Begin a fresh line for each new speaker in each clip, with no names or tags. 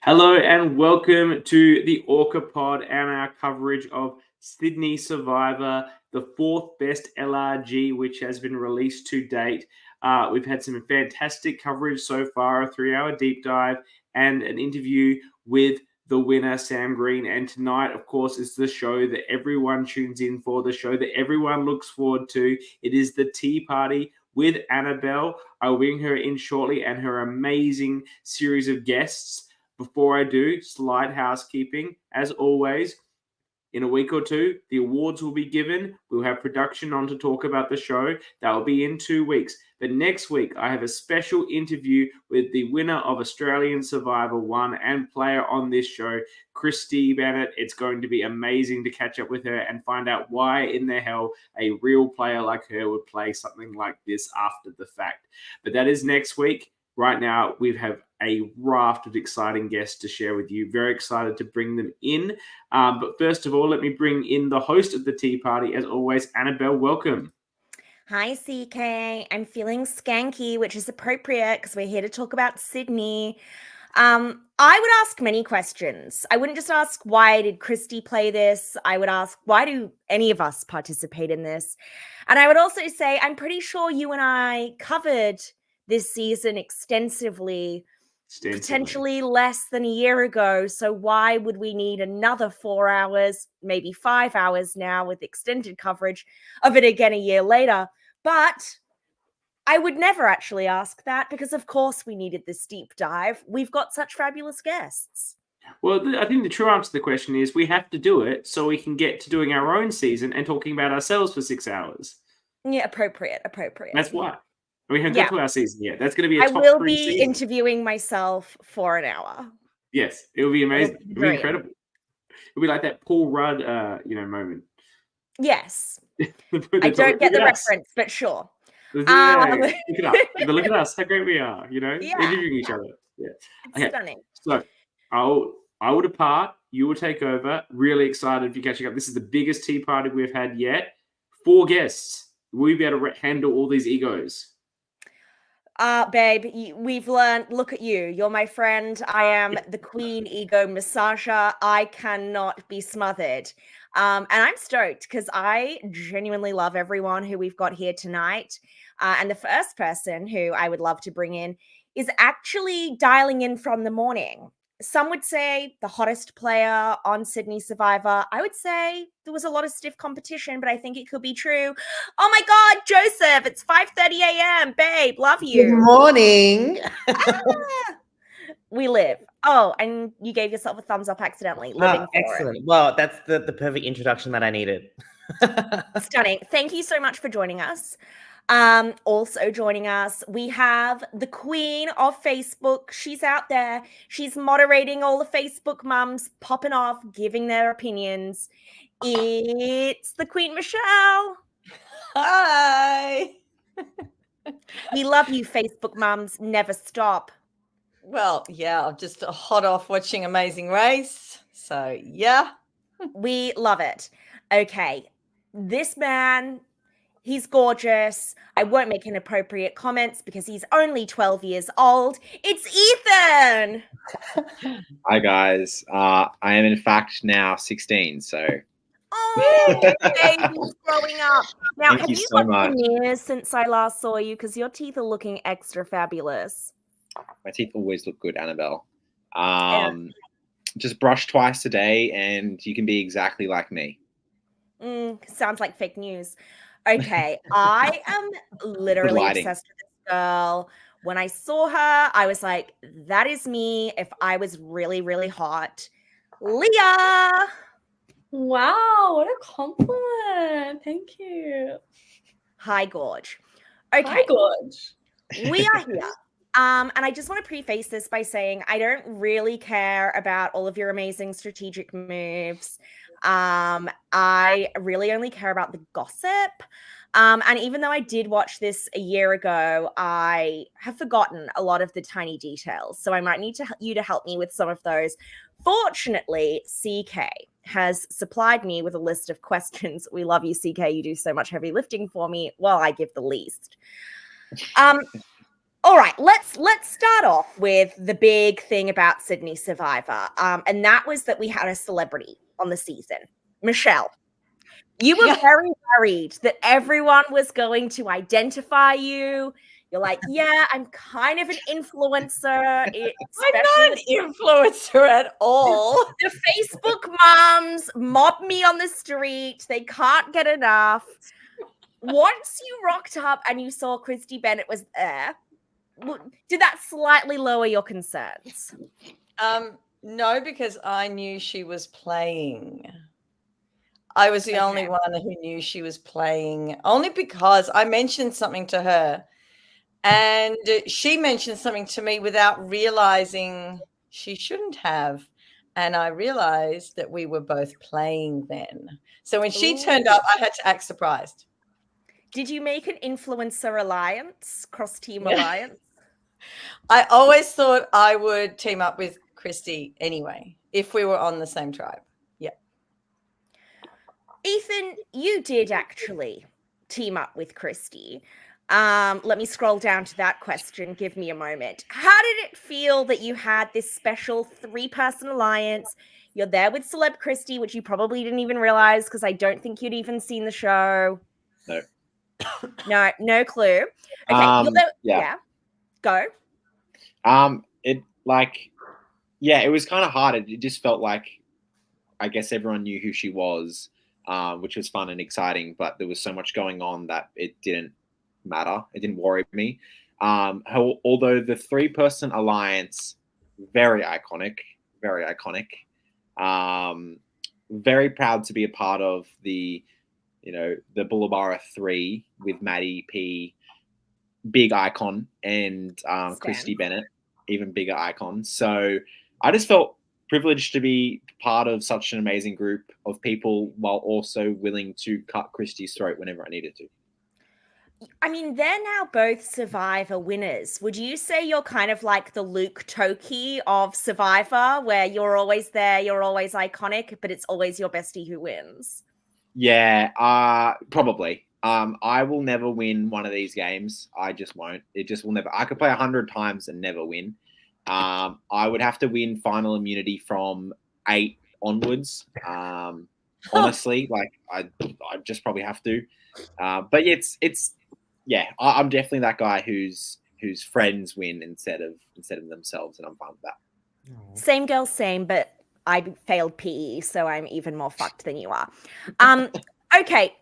Hello and welcome to the ORCA pod and our coverage of Sydney Survivor, the fourth best LRG which has been released to date. We've had some fantastic coverage so far, a 3-hour deep dive and an interview with the winner, Sam Green. And tonight, of course, is the show that everyone tunes in for, the show that everyone looks forward to. It is the Tea Party with Annabel. I will bring her in shortly and her amazing series of guests. Before I do, slight housekeeping. As always, in a week or two, the awards will be given. We'll have production on to talk about the show. That will be in 2 weeks. But next week, I have a special interview with the winner of Australian Survivor 1 and player on this show, Christy Bennett. It's going to be amazing to catch up with her and find out why in the hell a real player like her would play something like this after the fact. But that is next week. Right now, we have a raft of exciting guests to share with you. Very excited to bring them in. But first of all, let me bring in the host of the Tea Party, as always, Annabel. Welcome.
Hi, CK. I'm feeling skanky, which is appropriate because we're here to talk about Sydney. I would ask many questions. I wouldn't just ask, why did Christy play this? I would ask, why do any of us participate in this? And I would also say, I'm pretty sure you and I covered this season extensively, potentially less than a year ago. So why would we need another 4 hours, maybe 5 hours now with extended coverage of it again a year later? But I would never actually ask that because, of course, we needed this deep dive. We've got such fabulous guests.
Well, I think the true answer to the question is we have to do it so we can get to doing our own season and talking about ourselves for 6 hours.
Yeah, appropriate.
That's why. We haven't got to our season yet. That's going to be a top 3
I will be
season.
Interviewing myself for an hour.
Yes, it will be amazing. It'll be incredible. It'll be like that Paul Rudd, moment.
Yes. I don't get the reference, but sure.
Look it up. Look at us, how great we are, interviewing each other. Yeah.
Okay. Stunning.
So I will depart. You will take over. Really excited if you're catching up. This is the biggest tea party we've had yet. 4 guests. Will you be able to handle all these egos?
Babe, we've learned, look at you. You're my friend. I am the queen ego massager. I cannot be smothered. And I'm stoked because I genuinely love everyone who we've got here tonight. And the first person who I would love to bring in is actually dialing in from the morning. Some would say the hottest player on Sydney Survivor. I would say there was a lot of stiff competition, but I think it could be true. Oh my God, Joseph, it's 5:30 a.m. Babe, love you.
Good morning.
We live. Oh, and you gave yourself a thumbs up accidentally. Living for
excellent.
It.
Well, that's the perfect introduction that I needed.
Stunning. Thank you so much for joining us. Also joining us, we have the queen of Facebook. She's out there. She's moderating all the Facebook mums, popping off, giving their opinions. It's the Queen Michelle.
Hi.
We love you, Facebook mums. Never stop.
Well, yeah, I'm just hot off watching Amazing Race. So, yeah.
We love it. Okay. This man... He's gorgeous. I won't make inappropriate comments because he's only 12 years old. It's Ethan.
Hi, guys. I am, in fact, now 16, so...
Oh, baby's growing up. Now,
Thank you
got
so much.
veneers since I last saw you? Because your teeth are looking extra fabulous.
My teeth always look good, Annabelle. Just brush twice a day and you can be exactly like me.
Sounds like fake news. Okay, I am literally obsessed with this girl. When I saw her, I was like, that is me if I was really, really hot. Leah!
Wow, what a compliment. Thank you.
Hi, Gorge. Okay.
Hi, Gorge.
We are here. And I just want to preface this by saying I don't really care about all of your amazing strategic moves. I really only care about the gossip. And even though I did watch this a year ago, I have forgotten a lot of the tiny details. So I might need you to help me with some of those. Fortunately, CK has supplied me with a list of questions. We love you, CK. You do so much heavy lifting for me while I give the least. All right, let's start off with the big thing about Sydney Survivor, and that was that we had a celebrity on the season, Michelle. You were very worried that everyone was going to identify you. You're like, yeah, I'm kind of an influencer.
I'm not an influencer at all.
The Facebook moms mob me on the street. They can't get enough. Once you rocked up and you saw Christy Bennett was there, did that slightly lower your concerns?
No, because I knew she was playing. I was the only one who knew she was playing, only because I mentioned something to her and she mentioned something to me without realizing she shouldn't have. And I realized that we were both playing then. So when she turned up, I had to act surprised.
Did you make an influencer alliance, cross-team alliance?
I always thought I would team up with Christy anyway, if we were on the same tribe. Yeah.
Ethan, you did actually team up with Christy. Let me scroll down to that question. Give me a moment. How did it feel that you had this special 3-person alliance? You're there with Celeb Christy, which you probably didn't even realize because I don't think you'd even seen the show.
No.
No clue. Okay, you're there. Yeah. Go.
It was kind of hard. It just felt like, I guess everyone knew who she was, which was fun and exciting, but there was so much going on that it didn't matter. It didn't worry me. Although the 3-person alliance, very iconic. Very proud to be a part of the Bullabara 3 with Maddie P, big icon, and Christy Bennett, even bigger icon. So I just felt privileged to be part of such an amazing group of people while also willing to cut Christy's throat whenever I needed to.
I mean, they're now both Survivor winners. Would you say you're kind of like the Luke Toki of Survivor, where you're always there, you're always iconic, but it's always your bestie who wins?
Yeah, probably. I will never win one of these games. I just won't. It just will never. I could play 100 times and never win. I would have to win final immunity from 8 onwards. Honestly, I just probably have to. But I'm definitely that guy whose friends win instead of themselves, and I'm fine with that.
Same girl, same, but I failed PE, so I'm even more fucked than you are. Okay,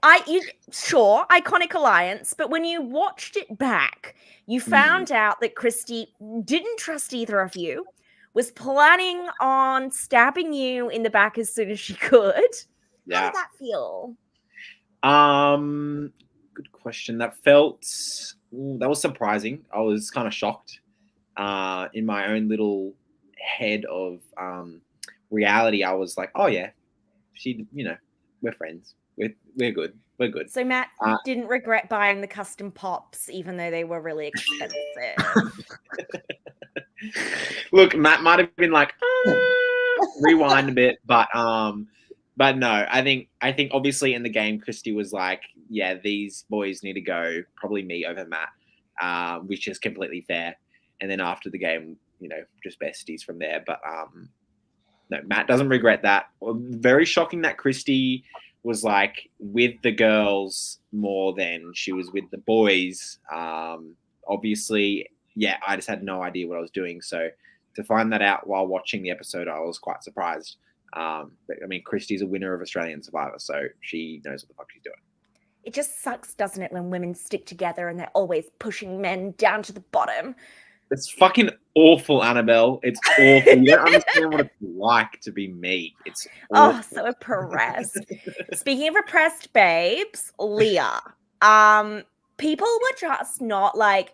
sure, iconic alliance, but when you watched it back, you found out that Christy didn't trust either of you, was planning on stabbing you in the back as soon as she could.
Yeah.
How did that feel?
Good question. That was surprising. I was kind of shocked in my own little head of reality. I was like, oh yeah, we're friends. We're good. We're good.
So Matt didn't regret buying the custom pops, even though they were really expensive.
Look, Matt might have been like, rewind a bit, but no. I think obviously in the game, Christy was like, yeah, these boys need to go. Probably me over Matt, which is completely fair. And then after the game, just besties from there. But no, Matt doesn't regret that. Very shocking that Christy was like with the girls more than she was with the boys. Obviously, yeah, I just had no idea what I was doing. So to find that out while watching the episode, I was quite surprised. But, I mean, Christy's a winner of Australian Survivor, so she knows what the fuck she's doing.
It just sucks, doesn't it, when women stick together and they're always pushing men down to the bottom.
It's fucking awful, Annabel. It's awful. You don't understand what it's like to be me. It's awful.
Oh, so oppressed. Speaking of oppressed babes, Leah. People were just not like,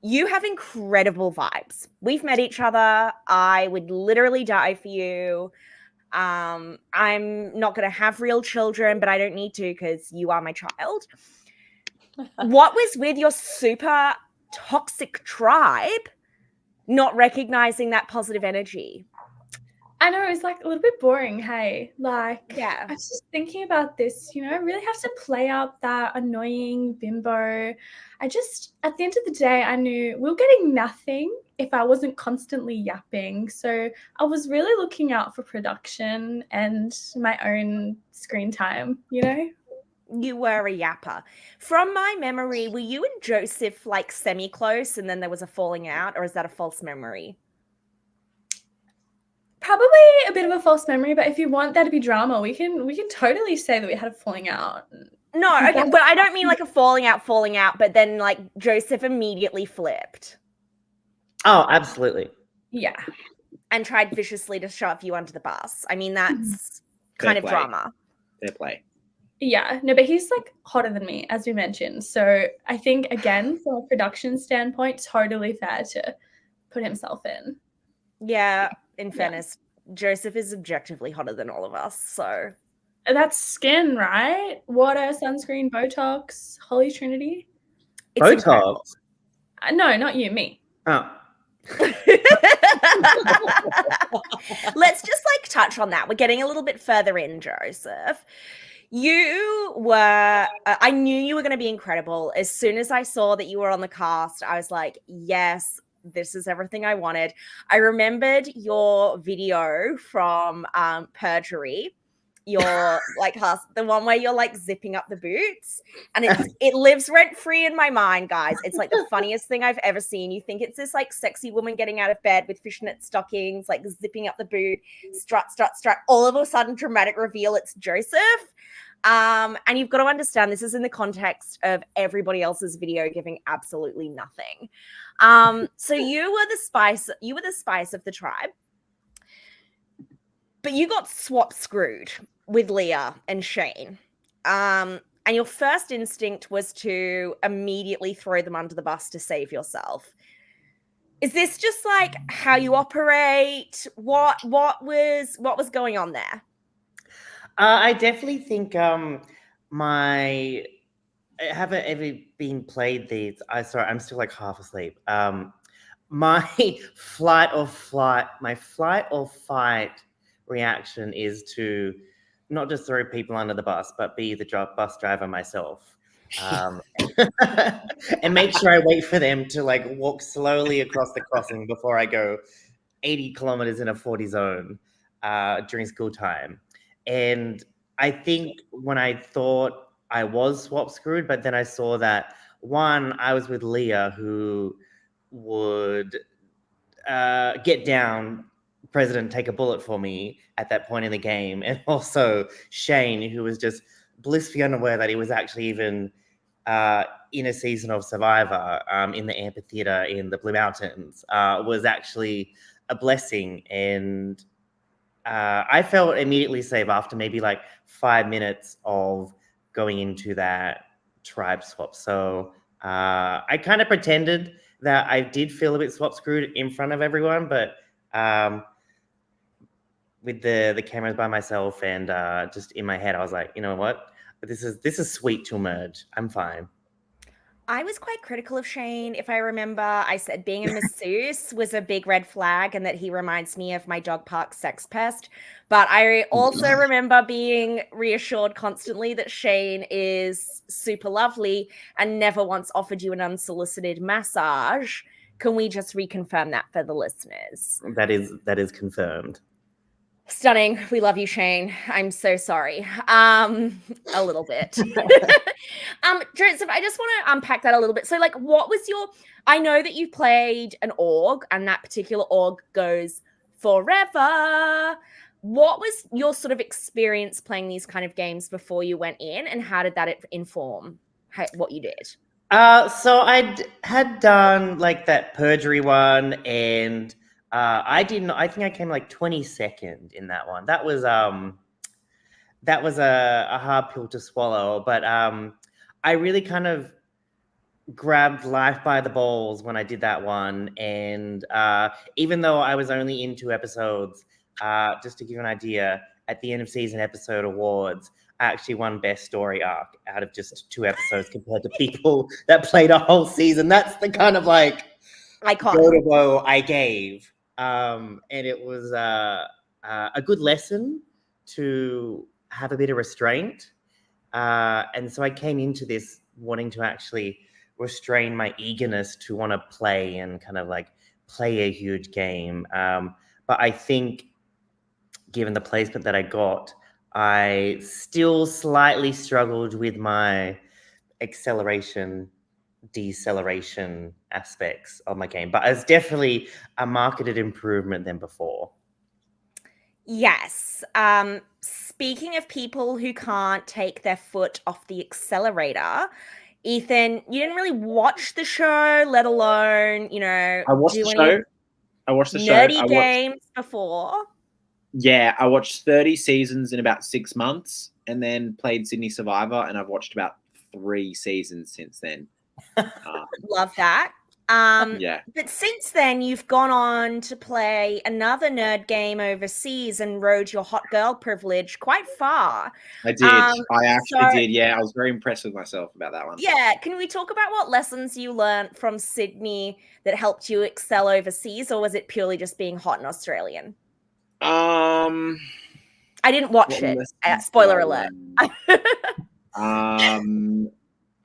you have incredible vibes. We've met each other. I would literally die for you. I'm not going to have real children, but I don't need to because you are my child. What was with your super toxic tribe not recognizing that positive energy?
I know it's like a little bit boring, hey? Like,
Yeah.
I was just thinking about this, I really have to play up that annoying bimbo. At the end of the day, I knew we were getting nothing if I wasn't constantly yapping. So I was really looking out for production and my own screen time,
You were a yapper. From my memory, were you and Joseph like semi-close and then there was a falling out, or is that a false memory?
Probably a bit of a false memory, but if you want there to be drama, we can totally say that we had a falling out.
No, okay, but I don't mean like a falling out, but then like Joseph immediately flipped
Oh, absolutely.
Yeah.
and tried viciously to shove you under the bus. I mean, that's
Fair
kind of
play.
drama.
Fair play.
Yeah, no, but he's like hotter than me, as we mentioned. So I think, again, from a production standpoint, totally fair to put himself in.
Yeah, in fairness, Joseph is objectively hotter than all of us, so.
That's skin, right? Water, sunscreen, Botox, Holy Trinity.
It's incredible.
Botox.
No, not you, me.
Oh.
Let's just like touch on that. We're getting a little bit further in, Joseph. You were, I knew you were going to be incredible. As soon as I saw that you were on the cast, I was like, yes, this is everything I wanted. I remembered your video from Perjury, your like the one where you're like zipping up the boots, and it lives rent free in my mind, guys. It's like the funniest thing I've ever seen. You think it's this like sexy woman getting out of bed with fishnet stockings, like zipping up the boot, strut. All of a sudden, dramatic reveal, it's Joseph. And you've got to understand this is in the context of everybody else's video giving absolutely nothing. So you were the spice of the tribe, but you got swap screwed with Leah and Shane. And your first instinct was to immediately throw them under the bus to save yourself. Is this just like how you operate? What was going on there?
I definitely think I haven't ever been played these. I'm still like half asleep. My flight or fight reaction is to not just throw people under the bus, but be the bus driver myself. And make sure I wait for them to like walk slowly across the crossing before I go 80 kilometers in a 40 zone during school time. And I think when I thought I was swap screwed, but then I saw that one, I was with Leah, who would get down, President, take a bullet for me at that point in the game, and also Shane, who was just blissfully unaware that he was actually even in a season of Survivor in the amphitheater in the Blue Mountains, was actually a blessing. And I felt immediately safe after maybe like 5 minutes of going into that tribe swap. So I kind of pretended that I did feel a bit swap screwed in front of everyone, but with the cameras by myself and just in my head, I was like, you know what? This is sweet to merge. I'm fine.
I was quite critical of Shane. If I remember, I said being a masseuse was a big red flag and that he reminds me of my dog park sex pest. But I also remember being reassured constantly that Shane is super lovely and never once offered you an unsolicited massage. Can we just reconfirm that for the listeners?
That is confirmed.
Stunning. We love you, Shane. I'm so sorry. A little bit. Joseph, I just want to unpack that a little bit. So, like, what was I know that you played an org, and that particular org goes forever. What was your sort of experience playing these kind of games before you went in, and how did that inform what you did?
So I had done like that Perjury one, and I think I came like 22nd in that one. That was a hard pill to swallow, but I really kind of grabbed life by the balls when I did that one. And even though I was only in 2 episodes, just to give you an idea, at the end of season episode awards, I actually won best story arc out of just 2 episodes compared to people that played a whole season. That's the kind of like
iconic
blow I gave. And it was a good lesson to have a bit of restraint. And so I came into this wanting to actually restrain my eagerness to want to play and kind of like play a huge game. But I think given the placement that I got, I still slightly struggled with my acceleration, deceleration aspects of my game. But it's definitely a marketed improvement than before.
Yes. Speaking of people who can't take their foot off the accelerator, Ethan, you didn't really watch the show, let alone,
I watched
do
the
any
show. I watched the show.
nerdy games before.
Yeah, I watched 30 seasons in about 6 months and then played Sydney Survivor, and I've watched about 3 seasons since then.
Love that.
Yeah.
But since then, you've gone on to play another nerd game overseas and rode your hot girl privilege quite far.
I did. I actually did. Yeah, I was very impressed with myself about that one.
Yeah, can we talk about what lessons you learned from Sydney that helped you excel overseas, or was it purely just being hot and Australian?
I
didn't watch it. Spoiler alert.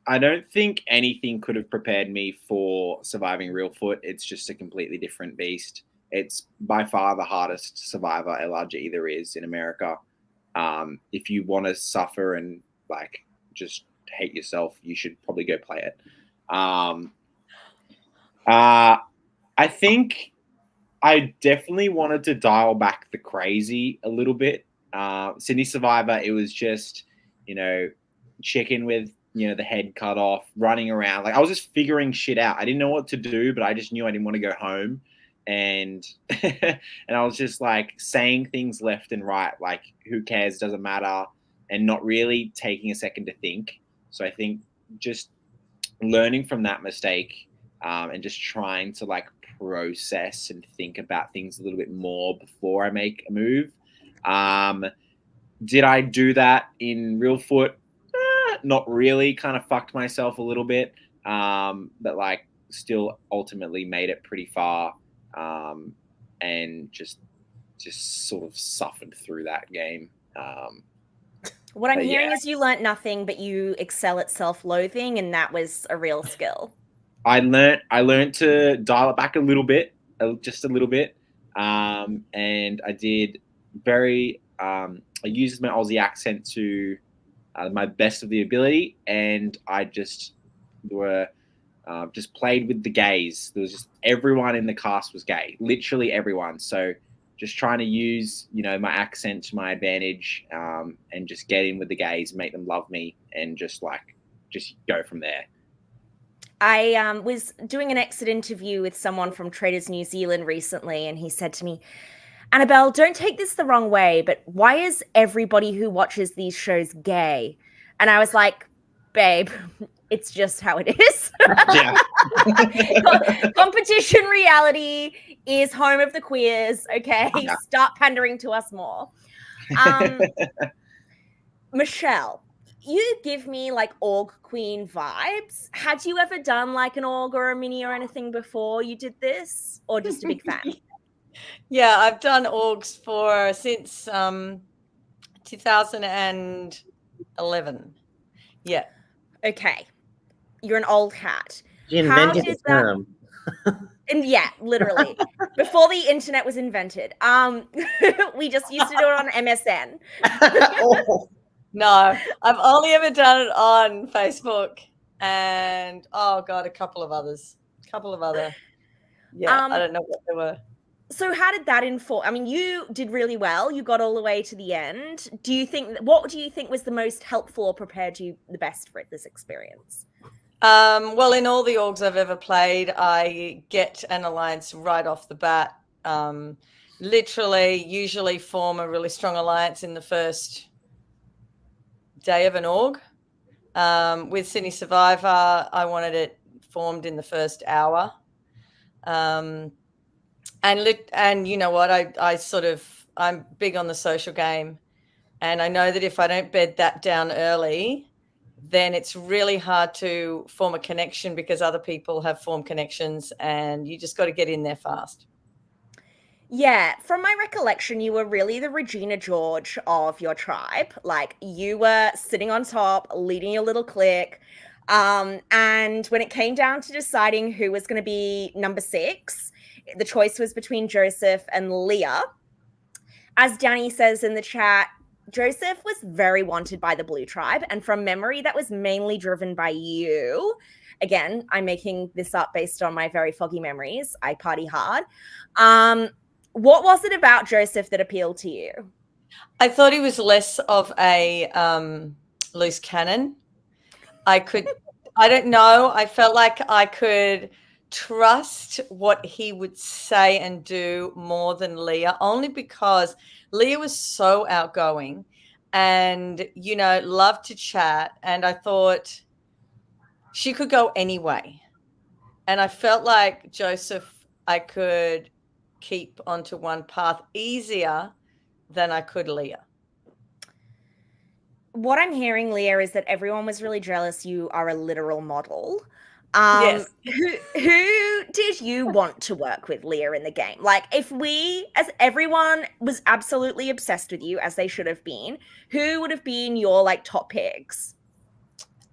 I don't think anything could have prepared me for surviving Real Foot. It's just a completely different beast. It's by far the hardest Survivor LRG there is in America. If you want to suffer and like just hate yourself, you should probably go play it. I think I definitely wanted to dial back the crazy a little bit. Sydney Survivor, it was just, chicken with, the head cut off, running around. Like I was just figuring shit out. I didn't know what to do, but I just knew I didn't want to go home. And and I was just like saying things left and right, like who cares, doesn't matter, and not really taking a second to think. So I think just learning from that mistake and just trying to like process and think about things a little bit more before I make a move. Did I do that in Real Foot? Not really. Kind of fucked myself a little bit, but like still ultimately made it pretty far, and just sort of suffered through that game.
What I'm hearing is you learnt nothing, but you excel at self-loathing, and that was a real skill.
I learned to dial it back a little bit, just a little bit, and I did I used my Aussie accent to my best of the ability, and I just played with the gays. There was just everyone in the cast was gay, literally everyone. So just trying to use my accent to my advantage, and just get in with the gays, make them love me, and just go from there.
I was doing an exit interview with someone from Traders New Zealand recently, and he said to me, Annabel, don't take this the wrong way, but why is everybody who watches these shows gay? And I was like, babe, it's just how it is.
Yeah.
Competition reality is home of the queers, okay?
Yeah.
Start pandering to us more. Michelle, you give me like org queen vibes. Had you ever done like an org or a mini or anything before you did this, or just a big fan?
Yeah, I've done orgs since 2011. Yeah.
Okay. You're an old hat.
She invented the term.
And yeah, literally. Before the internet was invented. We just used to do it on MSN.
No, I've only ever done it on Facebook and a couple of other. Yeah, I don't know what they were.
So how did that inform? I mean, you did really well. You got all the way to the end. What do you think was the most helpful or prepared you the best for this experience?
Well, in all the orgs I've ever played, I get an alliance right off the bat. Usually form a really strong alliance in the first day of an org. With Sydney Survivor, I wanted it formed in the first hour. And you know what? I'm big on the social game, and I know that if I don't bed that down early, then it's really hard to form a connection because other people have formed connections, and you just got to get in there fast.
Yeah, from my recollection, you were really the Regina George of your tribe. Like, you were sitting on top, leading your little clique. And when it came down to deciding who was going to be number 6, the choice was between Joseph and Leah. As Danny says in the chat, Joseph was very wanted by the Blue Tribe, and from memory, that was mainly driven by you. Again, I'm making this up based on my very foggy memories. I party hard. What was it about Joseph that appealed to you?
I thought he was less of a loose cannon. I don't know. I felt like I could trust what he would say and do more than Leah, only because Leah was so outgoing and, loved to chat. And I thought she could go anyway. And I felt like Joseph, I could keep onto one path easier than I could Leah.
What I'm hearing, Leah, is that everyone was really jealous you are a literal model.
Yes.
Who did you want to work with, Leah, in the game? Like, as everyone was absolutely obsessed with you, as they should have been, who would have been your, like, top picks?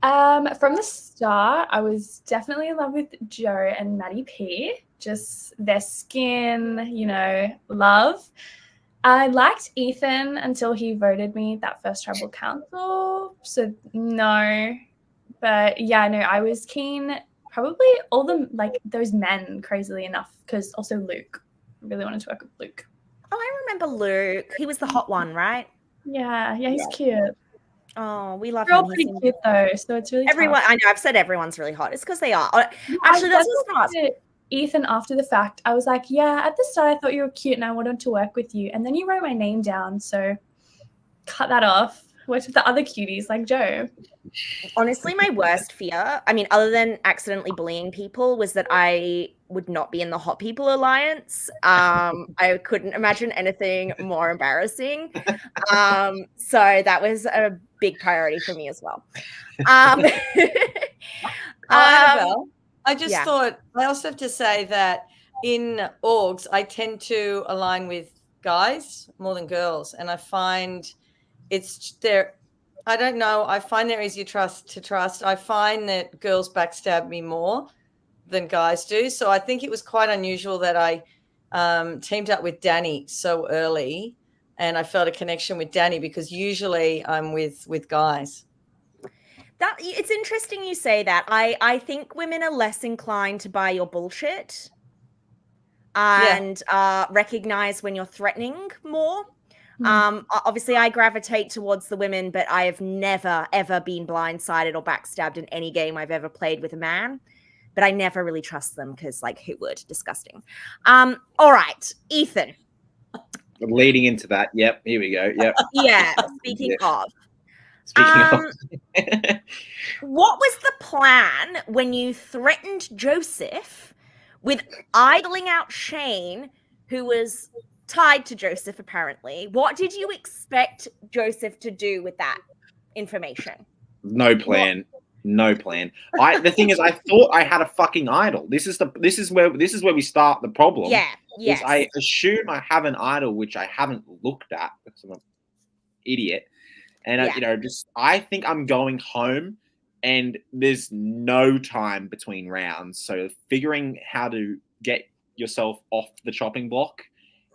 From the start, I was definitely in love with Joe and Maddie P. Just their skin, love. I liked Ethan until he voted me that first tribal council. So no, but yeah, no, I was keen. Probably all them, like those men, crazily enough, because also Luke. I really wanted to work with Luke.
Oh, I remember Luke. He was the hot one, right?
Yeah, he's cute.
Oh, we love
They're
him.
all pretty cute though, so it's really
everyone.
tough.
I know I've said everyone's really hot. It's because they are. Actually, that's what's not.
Ethan, after the fact, I was like, yeah, at the start I thought you were cute and I wanted to work with you, and then you wrote my name down, so cut that off. Worked with the other cuties like Joe.
Honestly, my worst fear, I mean, other than accidentally bullying people, was that I would not be in the Hot People Alliance. I couldn't imagine anything more embarrassing. So that was a big priority for me as well.
Annabel, I just thought, I also have to say that in orgs, I tend to align with guys more than girls. And I find I don't know, I find they're easier to trust. I find that girls backstab me more than guys do. So I think it was quite unusual that I teamed up with Danny so early, and I felt a connection with Danny because usually I'm with guys.
It's interesting you say that. I think women are less inclined to buy your bullshit and recognize when you're threatening more. Obviously, I gravitate towards the women, but I have never, ever been blindsided or backstabbed in any game I've ever played with a man. But I never really trust them because, like, who would? Disgusting. All right, Ethan.
Leading into that. Yep, here we go. Yep.
Yeah, speaking of.
Speaking of.
What was the plan when you threatened Joseph with idling out Shane, who was tied to Joseph, apparently? What did you expect Joseph to do with that information?
No plan. No plan. The thing is, I thought I had a fucking idol. This is where we start the problem.
Yeah. Yes.
I assume I have an idol which I haven't looked at because I'm an idiot. And I think I'm going home, and there's no time between rounds. So figuring how to get yourself off the chopping block,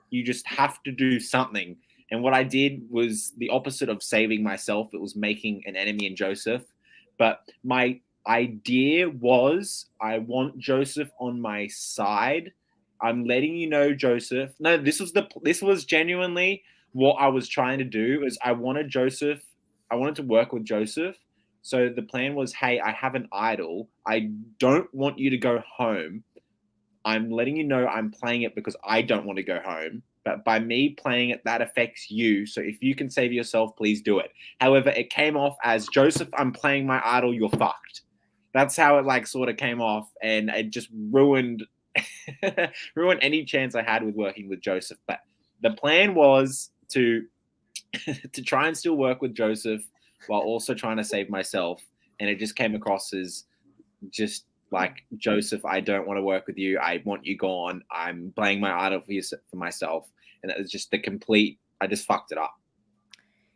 you just have to do something. And what I did was the opposite of saving myself. It was making an enemy in Joseph. But my idea was I want Joseph on my side. I'm letting you know, Joseph. No, this was genuinely what I was trying to do. Is I wanted to work with Joseph. So the plan was, hey, I have an idol. I don't want you to go home. I'm letting you know I'm playing it because I don't want to go home. But by me playing it, that affects you. So if you can save yourself, please do it. However, it came off as, Joseph, I'm playing my idol, you're fucked. That's how it sort of came off, and it just ruined any chance I had with working with Joseph. But the plan was to try and still work with Joseph while also trying to save myself. And it just came across as just like, Joseph, I don't want to work with you. I want you gone. I'm playing my idol for myself. And it was just I just fucked it up.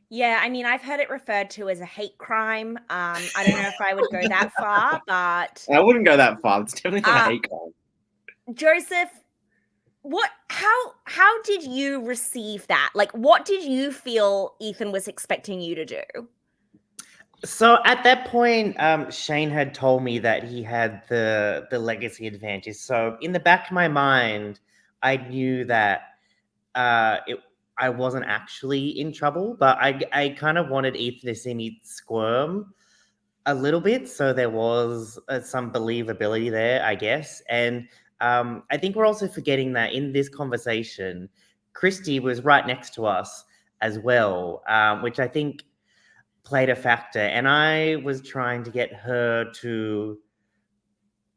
Yeah, I mean, I've heard it referred to as a hate crime. I don't know if I would go that far, but
I wouldn't go that far. It's definitely not a hate crime.
Joseph, how did you receive that? Like, what did you feel Ethan was expecting you to do?
So at that point, Shane had told me that he had the legacy advantage. So in the back of my mind, I knew that I wasn't actually in trouble, but I kind of wanted Ethan to see me squirm a little bit, so there was some believability there, I guess. And I think we're also forgetting that in this conversation, Christy was right next to us as well, which I think played a factor. And I was trying to get her to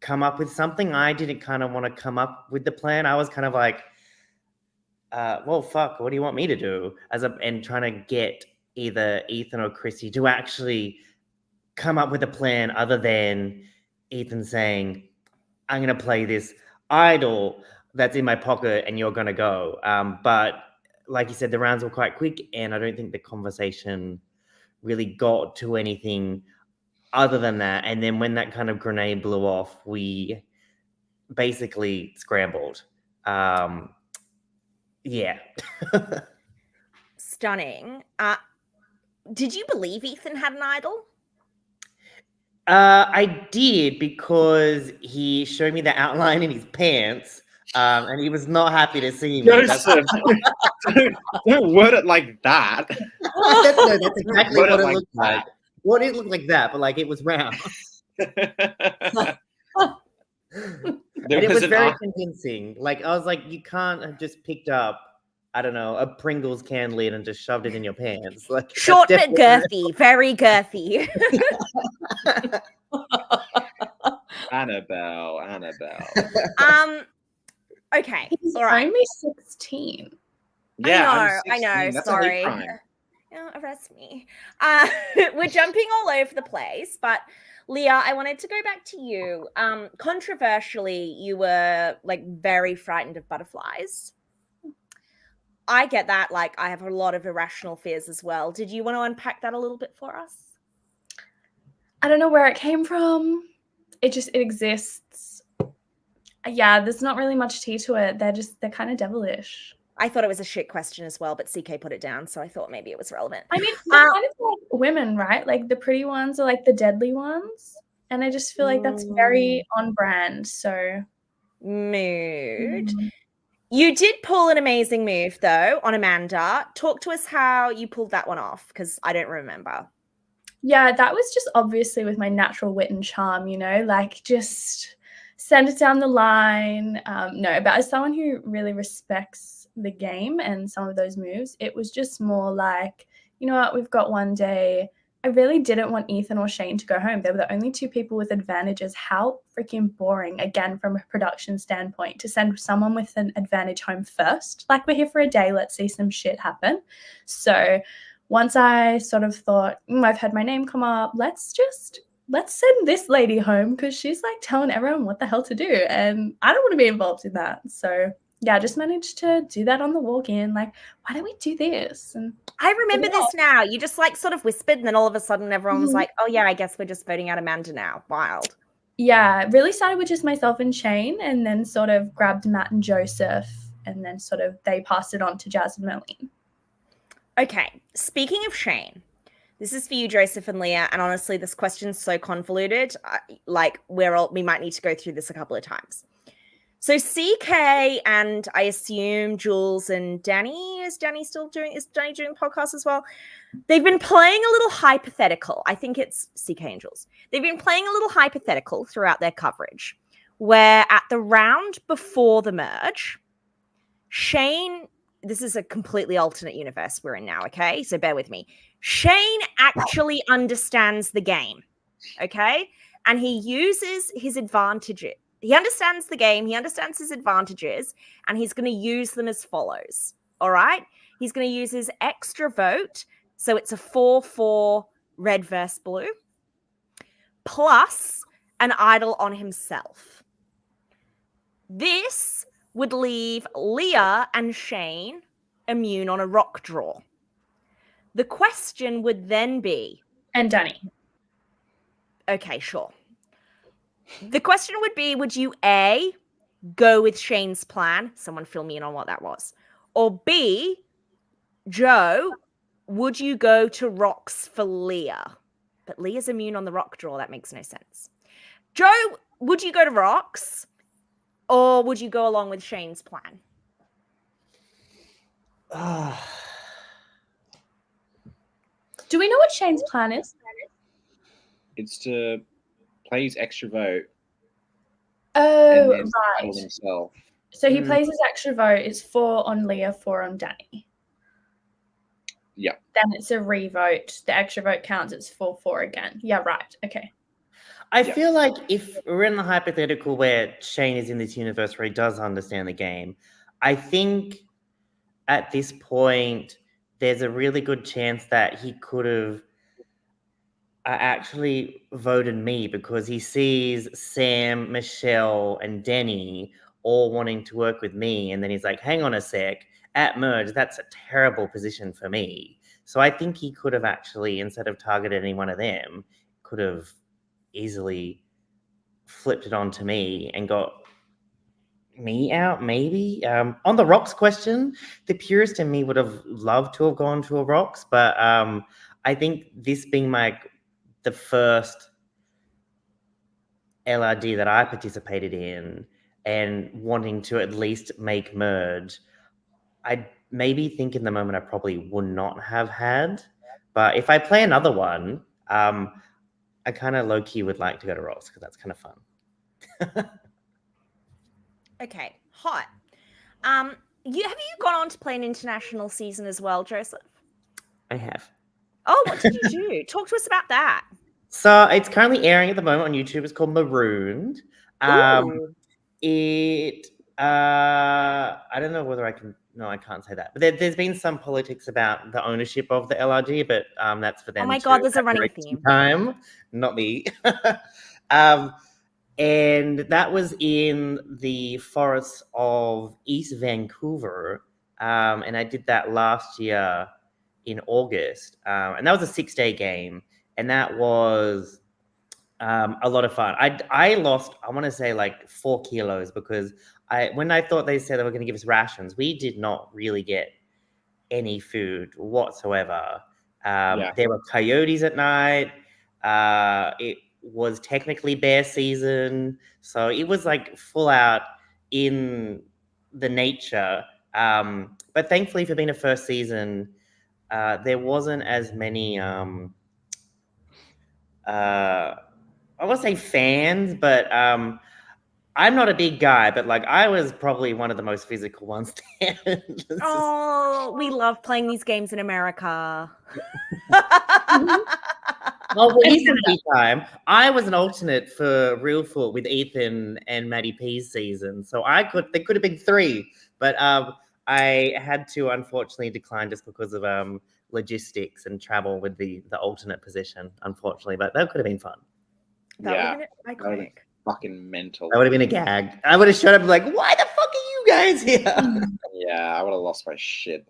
come up with something. I didn't kind of want to come up with the plan. I was kind of like, well, fuck, what do you want me to do? And trying to get either Ethan or Christy to actually come up with a plan other than Ethan saying, I'm going to play this idol that's in my pocket and you're going to go. But like you said, the rounds were quite quick and I don't think the conversation really got to anything other than that. And then when that kind of grenade blew off, we basically scrambled. Yeah.
Stunning. Did you believe Ethan had an idol?
I did, because he showed me the outline in his pants, and he was not happy to see me.
Joseph, don't word it like that.
That's exactly
Word
what it
like
looked
that.
like. Well, it looked like that, but like it was round. And it was very convincing. Like, I was like, you can't have just picked up, I don't know, a Pringles can lid and just shoved it in your pants. Like, that's
Short but
definitely-
girthy, very girthy.
Annabel.
Okay,
He's
all right.
only 16.
Yeah, I'm
I know.
16. That's a hate
Sorry.
crime.
Oh, arrest me. We're jumping all over the place, but Leah, I wanted to go back to you. Controversially, you were like very frightened of butterflies. I get that. Like, I have a lot of irrational fears as well. Did you want to unpack that a little bit for us?
I don't know where it came from. It exists. Yeah, there's not really much tea to it. They're kind of devilish.
I thought it was a shit question as well, but CK put it down, so I thought maybe it was relevant.
I mean, they're kind of like women, right? Like the pretty ones are like the deadly ones. And I just feel like that's very on brand. So
Mood. You did pull an amazing move, though, on Amanda. Talk to us how you pulled that one off, because I don't remember.
Yeah, that was just obviously with my natural wit and charm, like just send it down the line. No, but as someone who really respects the game and some of those moves, it was just more like, you know what, we've got one day. I really didn't want Ethan or Shane to go home. They were the only two people with advantages. How freaking boring, again, from a production standpoint, to send someone with an advantage home first. Like, we're here for a day. Let's see some shit happen. So once I sort of thought, I've had my name come up, let's send this lady home because she's like telling everyone what the hell to do. And I don't want to be involved in that. So yeah, I just managed to do that on the walk-in. Like, why don't we do this? And
I remember this now. You just like sort of whispered, and then all of a sudden everyone was like, oh yeah, I guess we're just voting out Amanda now. Wild.
Yeah, it really started with just myself and Shane, and then sort of grabbed Matt and Joseph, and then sort of they passed it on to Jazz and Merlene.
Okay, speaking of Shane, this is for you, Joseph and Leah, and honestly, this question's so convoluted. We might need to go through this a couple of times. So CK and I assume Jules and Danny, is Danny doing the podcast as well? They've been playing a little hypothetical. I think it's CK and Jules. They've been playing a little hypothetical throughout their coverage, where at the round before the merge, Shane, this is a completely alternate universe we're in now, okay? So bear with me. Shane actually understands the game, okay? And he uses his advantages. He understands the game, he understands his advantages, and he's going to use them as follows, all right? He's going to use his extra vote, so it's a 4-4 red versus blue, plus an idol on himself. This would leave Leah and Shane immune on a rock draw. The question would then be,
And Danny.
okay, sure. The question would be, would you A, go with Shane's plan? Someone fill me in on what that was. Or B, Joe, would you go to rocks for Leah? But Leah's immune on the rock draw. That makes no sense. Joe, would you go to rocks? Or would you go along with Shane's plan?
Do we know what Shane's plan is?
It's to play his extra vote
Oh,
and then
right.
kill himself.
So he plays his extra vote. It's 4 on Leah, 4 on Danny.
Yeah.
Then it's a revote. The extra vote counts. It's 4-4 again. Yeah, right. Okay.
I feel like if we're in the hypothetical where Shane is in this universe where he does understand the game, I think at this point there's a really good chance that he could have actually voted me because he sees Sam, Michelle, and Denny all wanting to work with me. And then he's like, hang on a sec, at merge, that's a terrible position for me. So I think he could have actually, instead of targeted any one of them, could have easily flipped it on to me and got me out, maybe. On the rocks question, the purist in me would have loved to have gone to a rocks, but I think this being the first LRD that I participated in and wanting to at least make merge, I maybe think in the moment I probably would not have had. But if I play another one, I kind of low-key would like to go to rocks because that's kind of fun.
Okay, hot. Have you gone on to play an international season as well, Joseph?
I have.
Oh, what did you do? Talk to us about that.
So it's currently airing at the moment on YouTube. It's called Marooned. I don't know whether I can. No, I can't say that. But there's been some politics about the ownership of the LRG, but that's for them.
Oh my God, there's a running theme.
Time, not me. And that was in the forests of East Vancouver, and I did that last year in August, and that was a 6-day game, and that was a lot of fun. I lost, I want to say, like 4 kilos because when I thought they said they were going to give us rations, we did not really get any food whatsoever. There were coyotes at night. It was technically bear season, so it was like full out in the nature. But thankfully, for being a first season, there wasn't as many. I won't say fans, but I'm not a big guy, but like I was probably one of the most physical ones there.
Oh, we love playing these games in America.
Well, recently time, I was an alternate for Real Foot with Ethan and Maddie P's season, so there could have been 3, but I had to unfortunately decline just because of logistics and travel with the alternate position, unfortunately. But that could have been fun.
That would have been iconic.
Fucking mental.
That would have been a gag. I would have showed up and like, why the fuck are you guys here?
Yeah, I would have lost my shit.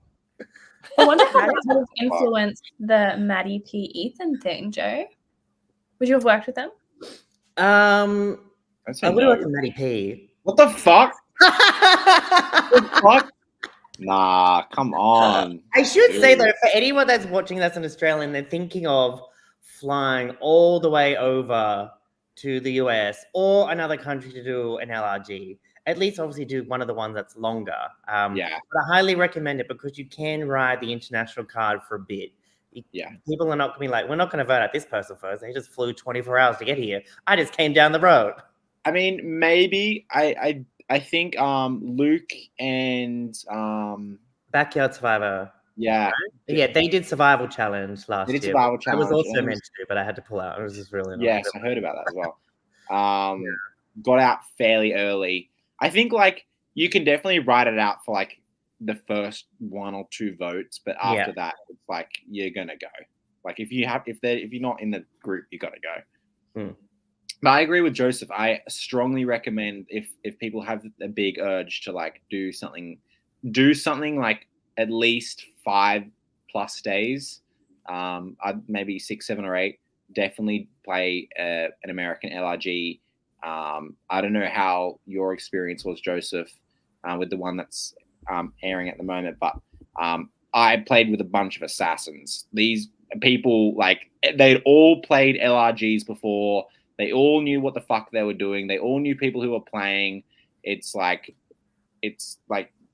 I wonder how that would have influenced the Maddie P. Ethan thing, Joe. Would you have worked with them?
I would have worked with Maddie P.
What the fuck? What the fuck? Nah, come on.
I should say though, for anyone that's watching that's an Australian, they're thinking of flying all the way over to the US or another country to do an LRG. At least obviously do one of the ones that's longer. But I highly recommend it because you can ride the international card for a bit. People are not going to be like, we're not going to vote out this person first. They just flew 24 hours to get here. I just came down the road.
I mean, maybe I think Luke and
Backyard Survivor.
Yeah,
they did Survival Challenge last year.
Survival Challenge.
I was also meant to, but I had to pull out. It was just really annoying.
Yes, I heard about that as well. Got out fairly early. I think like you can definitely write it out for like the first 1 or 2 votes, but after that, it's like you're gonna go. Like if you're not in the group, you gotta go. But I agree with Joseph. I strongly recommend if people have a big urge to like do something like at least 5+ days, maybe 6, 7, or 8. Definitely play an American LRG. I don't know how your experience was, Joseph, with the one that's airing at the moment, but I played with a bunch of assassins. These people, like, they'd all played LRGs before. They all knew what the fuck they were doing. They all knew people who were playing. It's like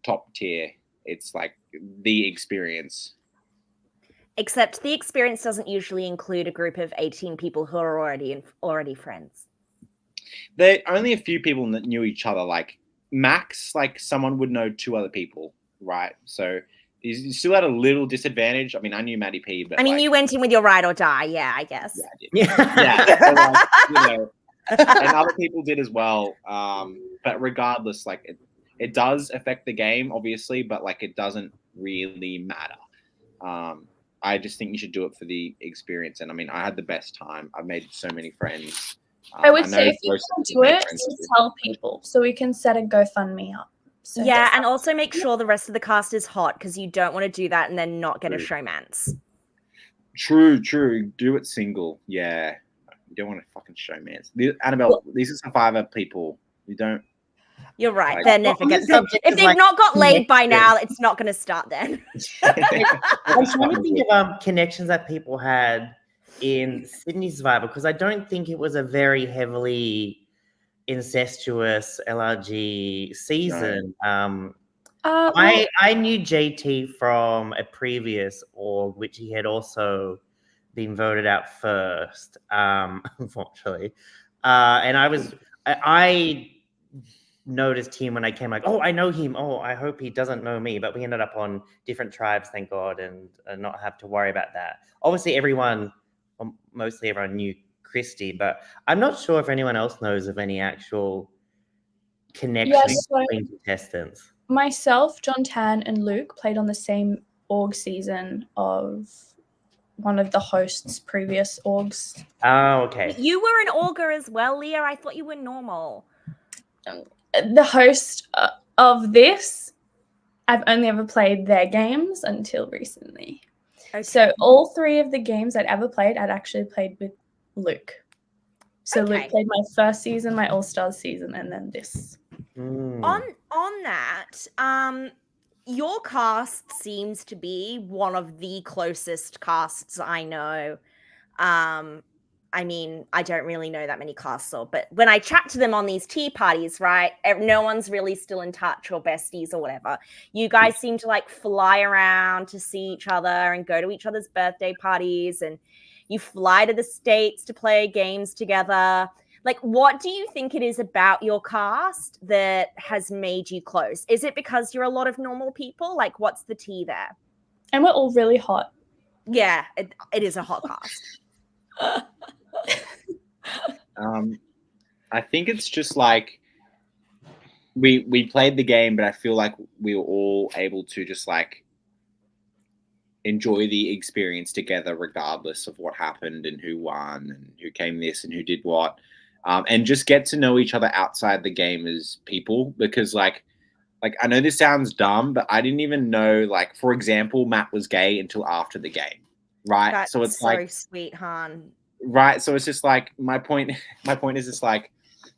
top tier. It's like the experience.
Except the experience doesn't usually include a group of 18 people who are already friends.
There only a few people that knew each other. Like max, like someone would know 2 other people, right? So you still had a little disadvantage. I mean, I knew Maddie P, but
I mean, you went in with your ride or die. Yeah, I guess.
Yeah, I did. Yeah. So, like, you know, and other people did as well. But regardless, like it does affect the game, obviously, but like it doesn't really matter. I just think you should do it for the experience. And I mean, I had the best time. I've made so many friends.
I would say if you can do it, tell people so we can set a GoFundMe up. So
yeah, and also make sure the rest of the cast is hot because you don't want to do that and then not get a showmance.
True. Do it single. Yeah. You don't want to fucking showmance. Annabelle, these are Survivor people. You don't.
You're right.
Like,
They're never going to. If they've not got laid by now, it's not going to start then.
I'm trying to think of connections that people had in Sydney Survivor because I don't think it was a very heavily incestuous LRG season.
Well,
I knew JT from a previous org, which he had also been voted out first, unfortunately. And I noticed him when I came, like, oh, I know him. Oh, I hope he doesn't know me. But we ended up on different tribes, thank God, and not have to worry about that. Obviously, mostly everyone knew Christy, but I'm not sure if anyone else knows of any actual connection between contestants.
Myself, John Tan, and Luke played on the same org season of one of the hosts' previous orgs.
Oh, okay.
You were an auger as well, Leah. I thought you were normal.
The host of this, I've only ever played their games until recently. Okay. So all 3 of the games I'd ever played, I'd actually played with Luke. So Luke played my first season, my All-Stars season, and then this.
On that, your cast seems to be one of the closest casts I know. I mean, I don't really know that many casts, but when I chat to them on these tea parties, right, no one's really still in touch or besties or whatever. You guys seem to like fly around to see each other and go to each other's birthday parties, and you fly to the States to play games together. Like, what do you think it is about your cast that has made you close? Is it because you're a lot of normal people? Like, what's the tea there?
And we're all really hot.
Yeah, it is a hot cast.
I think it's just like we played the game, but I feel like we were all able to just like enjoy the experience together regardless of what happened and who won and who came this and who did what. And just get to know each other outside the game as people, because like I know this sounds dumb, but I didn't even know, like, for example, Matt was gay until after the game, right?
That's
so it's
so
like
sweet, Han.
Right. So it's just like my point is just like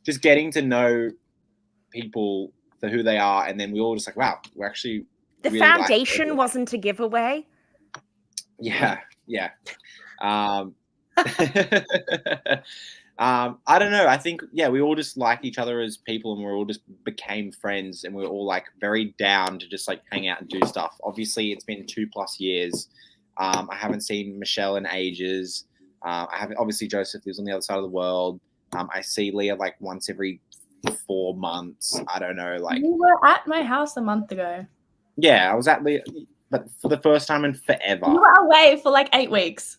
just getting to know people for who they are, and then we all just like, wow, we're actually
the
really
foundation wasn't a giveaway.
Yeah. I don't know. I think, we all just like each other as people, and we all just became friends, and we were all like very down to just like hang out and do stuff. Obviously, it's been 2+ years. I haven't seen Michelle in ages. I haven't, obviously, Joseph lives on the other side of the world. I see Leah like once every 4 months. I don't know. Like,
you were at my house a month ago.
Yeah, I was at Leah, but for the first time in forever.
You were away for like 8 weeks.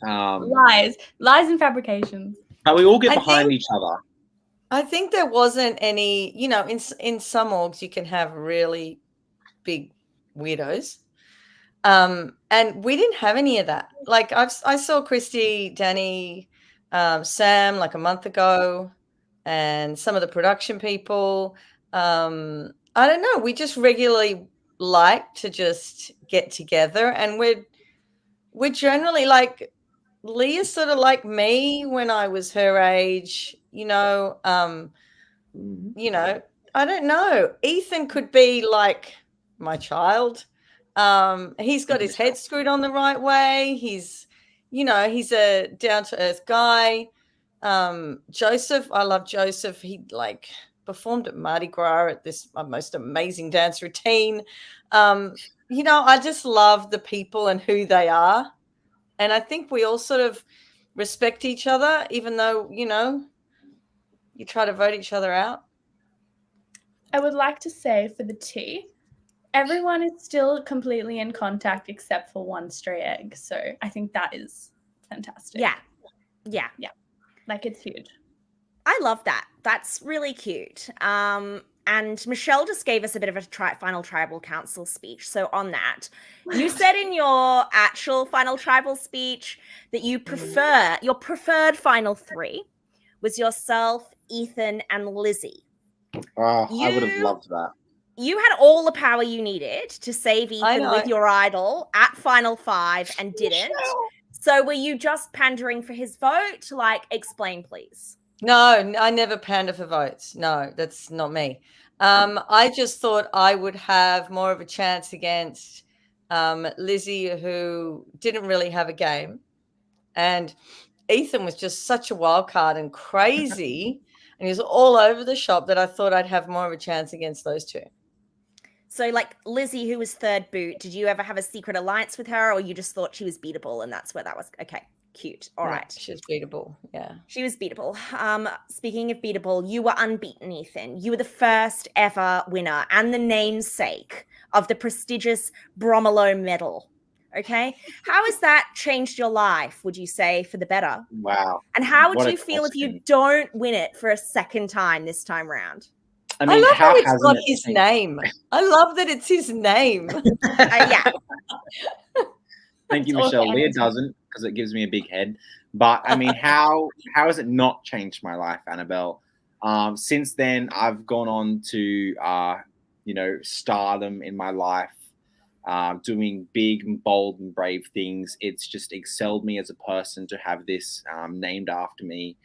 Lies and fabrications.
But we all get behind each other.
I think there wasn't any, in some orgs you can have really big weirdos. And we didn't have any of that. Like I saw Christy, Danny, Sam like a month ago, and some of the production people. I don't know. We just regularly like to just get together, and we're generally like Leah's sort of like me when I was her age. I don't know. Ethan could be like my child. He's got his head screwed on the right way. He's a down to earth guy. Joseph, I love Joseph. He like performed at Mardi Gras at this most amazing dance routine. I just love the people and who they are. And I think we all sort of respect each other, even though, you try to vote each other out.
I would like to say for the tea, everyone is still completely in contact except for one stray egg. So I think that is fantastic.
Yeah.
Like, it's huge.
I love that. That's really cute. And Michelle just gave us a bit of a final tribal council speech. So on that, you said in your actual final tribal speech that you your preferred final three was yourself, Ethan, and Lizzie.
Oh, I would have loved that.
You had all the power you needed to save Ethan with your idol at Final Five and didn't. So were you just pandering for his vote? Like, explain, please.
No, I never pander for votes. No, that's not me. I just thought I would have more of a chance against Lizzie, who didn't really have a game. And Ethan was just such a wild card and crazy. And he was all over the shop that I thought I'd have more of a chance against those two.
So, like, Lizzie, who was third boot, did you ever have a secret alliance with her, or you just thought she was beatable and that's where that was? Okay, cute. All right.
She was beatable, yeah.
She was beatable. Speaking of beatable, you were unbeaten, Ethan. You were the first ever winner and the namesake of the prestigious Bromilow medal. Okay? How has that changed your life, would you say, for the better?
Wow.
And how would you feel if you don't win it for a second time this time round?
I mean, love how it's got his name. I love that it's his name.
Yeah.
Thank you, Michelle. Leah doesn't, because it gives me a big head. But I mean, how has it not changed my life, Annabel? Since then, I've gone on to stardom in my life, doing big and bold and brave things. It's just excelled me as a person to have this named after me.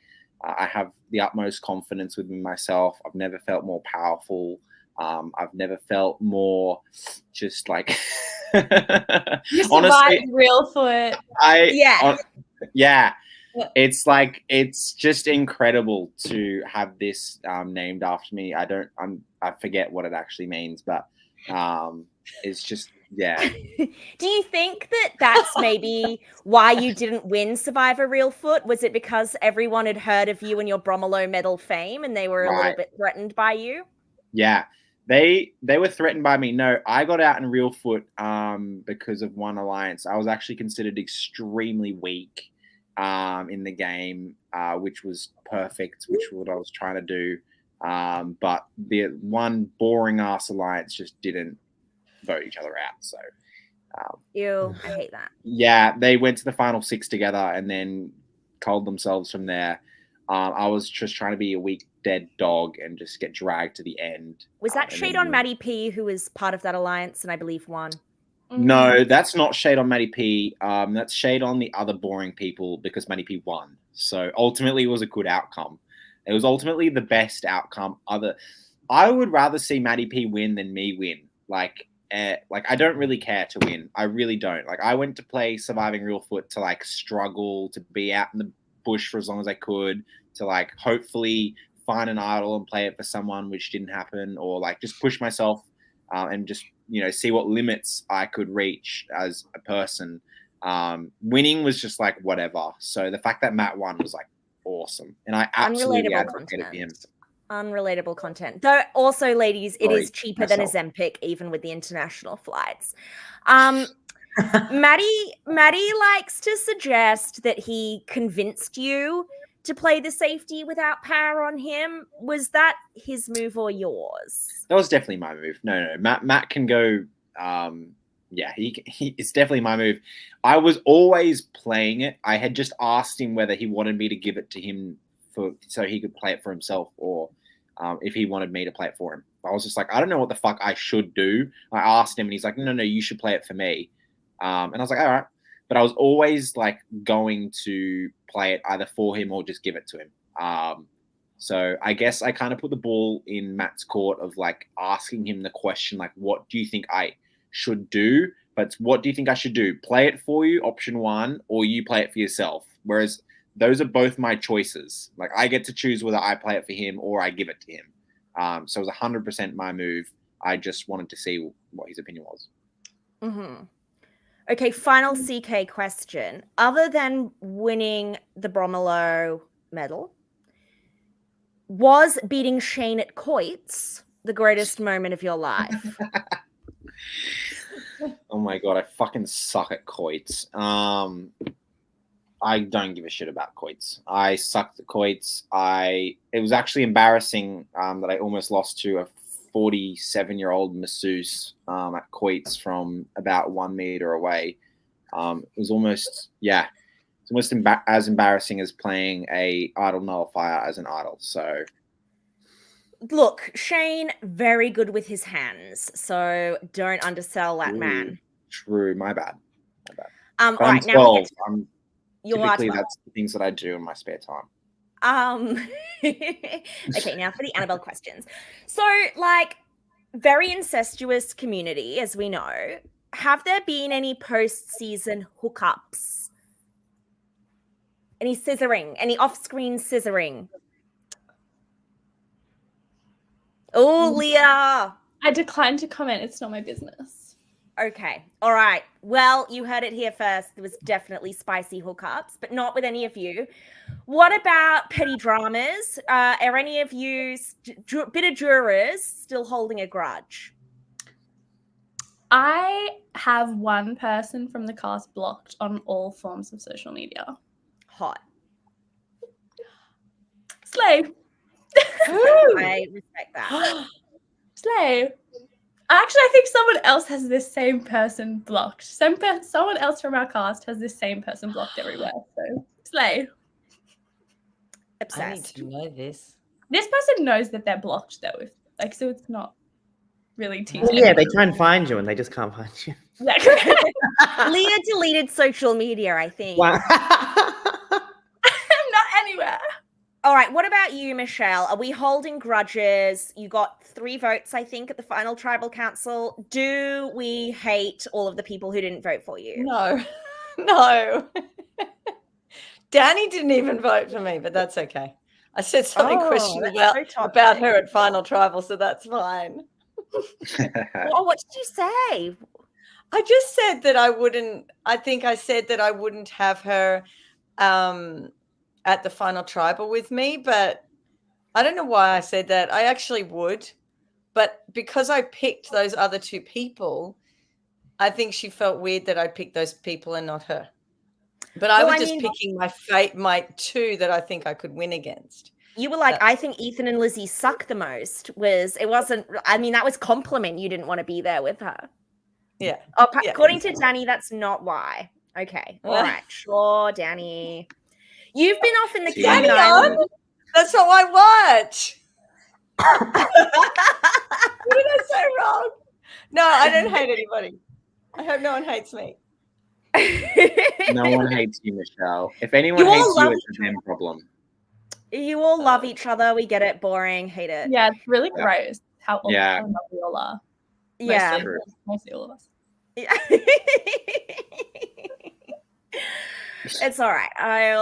I have the utmost confidence within myself. I've never felt more powerful. I've never felt more just like
You
honestly,
survived Reelfoot.
It's like, it's just incredible to have this named after me. I forget what it actually means, but it's just, yeah.
Do you think that that's maybe why you didn't win Survivor Reelfoot? Was it because everyone had heard of you and your Bromilow medal fame and they were a little bit threatened by you?
Yeah, they were threatened by me. No, I got out in Reelfoot because of one alliance. I was actually considered extremely weak in the game, which was perfect, which was what I was trying to do. But the one boring ass alliance just didn't vote each other out. So
Ew, I hate that.
Yeah, they went to the final six together and then culled themselves from there. I was just trying to be a weak dead dog and just get dragged to the end.
Was that shade on Maddie P, who was part of that alliance and I believe won?
No, that's not shade on Maddie P. That's shade on the other boring people because Maddie P won. So ultimately it was a good outcome. It was ultimately the best outcome. I would rather see Maddie P win than me win. Like I don't really care to win. I really don't. Like, I went to play Surviving Reelfoot to like struggle to be out in the bush for as long as I could, to like hopefully find an idol and play it for someone, which didn't happen, or like just push myself and just see what limits I could reach as a person. Winning was just like whatever. So the fact that Matt won was like awesome, and I absolutely advocated for him.
Unrelatable content. Though also, ladies, it is cheaper than
myself.
Ozempic, even with the international flights. Maddie likes to suggest that he convinced you to play the safety without power on him. Was that his move or yours?
That was definitely my move. No. Matt can go, yeah, it's definitely my move. I was always playing it. I had just asked him whether he wanted me to give it to him so he could play it for himself, or if he wanted me to play it for him. I was just like, I don't know what the fuck I should do. I asked him, and he's like, no, you should play it for me. And I was like, all right. But I was always like going to play it either for him or just give it to him. So I guess I kind of put the ball in Matt's court of like asking him the question, like, what do you think I should do? But what do you think I should do? Play it for you, option one, or you play it for yourself? Whereas those are both my choices. Like I get to choose whether I play it for him or I give it to him. So it was 100% my move. I just wanted to see what his opinion was.
Mm-hmm. Okay, final CK question. Other than winning the Bromilow medal, was beating Shane at quoits the greatest moment of your life?
Oh my God, I fucking suck at quoits. I don't give a shit about quoits. I sucked at quoits. It was actually embarrassing that I almost lost to a 47-year-old masseuse at quoits from about 1 meter away. It was almost, it's almost as embarrassing as playing a idol nullifier as an idol. So,
look, Shane, very good with his hands, so don't undersell that man.
True, my bad.
All
I'm
right,
12.
now we get to,
Typically, that's the things that I do in my spare time.
Okay, now for the Annabel questions. So, like, very incestuous community, as we know. Have there been any post-season hookups? Any scissoring? Any off-screen scissoring? Oh, Leah.
I decline to comment. It's not my business.
Okay. All right. Well, you heard it here first. There was definitely spicy hookups, but not with any of you. What about petty dramas? Are any of you bit of jurors still holding a grudge?
I have one person from the cast blocked on all forms of social media.
Hot.
Slay.
I respect that.
Slay. Actually, I think someone else has this same person blocked. Someone else from our cast has this same person blocked everywhere. So, slay.
Obsessed.
I need to know this.
This person knows that they're blocked, though. So it's not really teasing.
Well, yeah, they try and find you and they just can't find you.
Yeah.
Leah deleted social media, I think.
Wow.
I'm not anywhere.
All right, what about you, Michelle? Are we holding grudges? You got 3 votes, I think, at the final tribal council. Do we hate all of the people who didn't vote for you?
No. Danny didn't even vote for me, but that's okay. I said something questionable about her at final tribal, so that's fine.
Oh, what did you say?
I just said that I wouldn't. I think I said that I wouldn't have her at the final tribal with me, but I don't know why I said that. I actually would, but because I picked those other 2 people, I think she felt weird that I picked those people and not her. But I was just picking my 2 that I think I could win against.
You were like, I think Ethan and Lizzie suck the most. That was compliment. You didn't want to be there with her.
Yeah.
Oh, according to Danny, that's not why. Okay. All right. Sure, Danny. You've been off in the
Danny on? That's not what I watch. What did I say wrong? No, I don't hate anybody. I hope no one hates me.
No one hates you, Michelle. If anyone hates you, it's a them problem.
You all love each other. We get it. Boring. Hate it.
Yeah, it's really gross how lovely we all are.
Yeah.
Mostly all of us.
Yeah. It's all right. I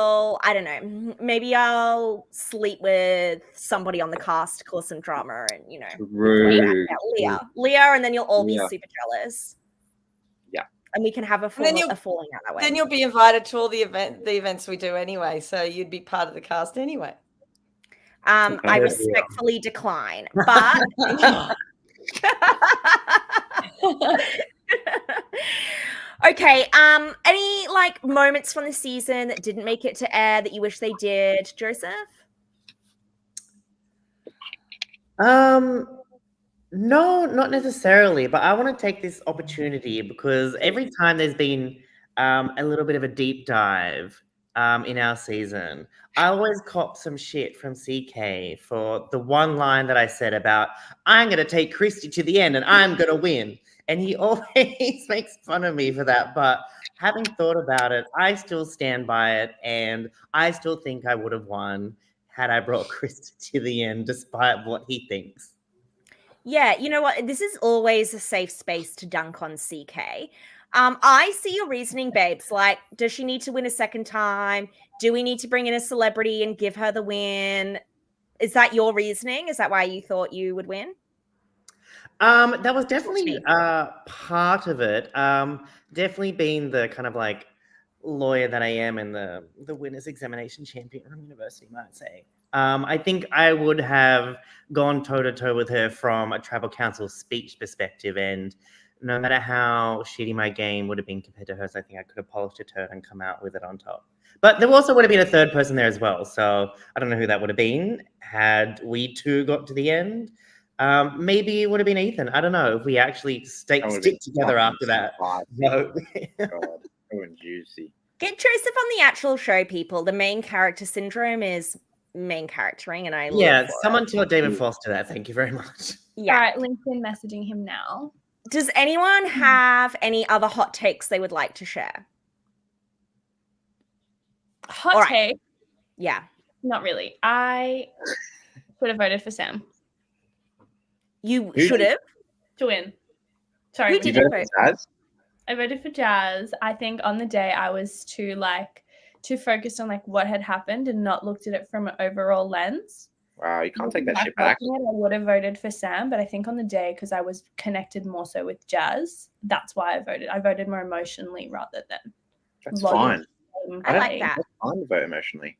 don't know. Maybe I'll sleep with somebody on the cast, cause some drama, and Leah, and then you'll all be super jealous.
Yeah,
and we can have a falling out that way.
Then you'll be invited to all the events we do anyway, so you'd be part of the cast anyway.
I respectfully decline, but. Okay, any moments from the season that didn't make it to air that you wish they did, Joseph?
No, not necessarily, but I want to take this opportunity because every time there's been a little bit of a deep dive in our season, I always cop some shit from CK for the one line that I said about, I'm going to take Christy to the end and I'm going to win. And he always makes fun of me for that. But having thought about it, I still stand by it. And I still think I would have won had I brought Christy to the end, despite what he thinks.
Yeah, you know what? This is always a safe space to dunk on CK. I see your reasoning, babes. Like, does she need to win a second time? Do we need to bring in a celebrity and give her the win? Is that your reasoning? Is that why you thought you would win?
That was definitely part of it. Definitely being the kind of like lawyer that I am and the winner's examination champion from university, might say. I think I would have gone toe-to-toe with her from a tribal council speech perspective, and no matter how shitty my game would have been compared to hers, I think I could have polished a turd and come out with it on top. But there also would have been a third person there as well, so I don't know who that would have been had we two got to the end. Maybe it would have been Ethan. I don't know if we actually stick together after that. No.
God, so juicy.
Get Joseph on the actual show, people. The main character syndrome is main charactering, and I
yeah. Someone tell David Foster that. Thank you very much.
Yeah.
All right, LinkedIn messaging him now.
Does anyone have any other hot takes they would like to share?
Hot take?
Yeah.
Not really. I would have voted for Sam.
You should have.
To win. Sorry.
Who did you vote for?
I voted for Jazz. I think on the day I was too focused on like what had happened and not looked at it from an overall lens.
Wow, you can't take that shit back.
I would have voted for Sam, but I think on the day, because I was connected more so with Jazz, that's why I voted. I voted more emotionally rather than.
That's fine.
I like that.
It's fine to vote emotionally.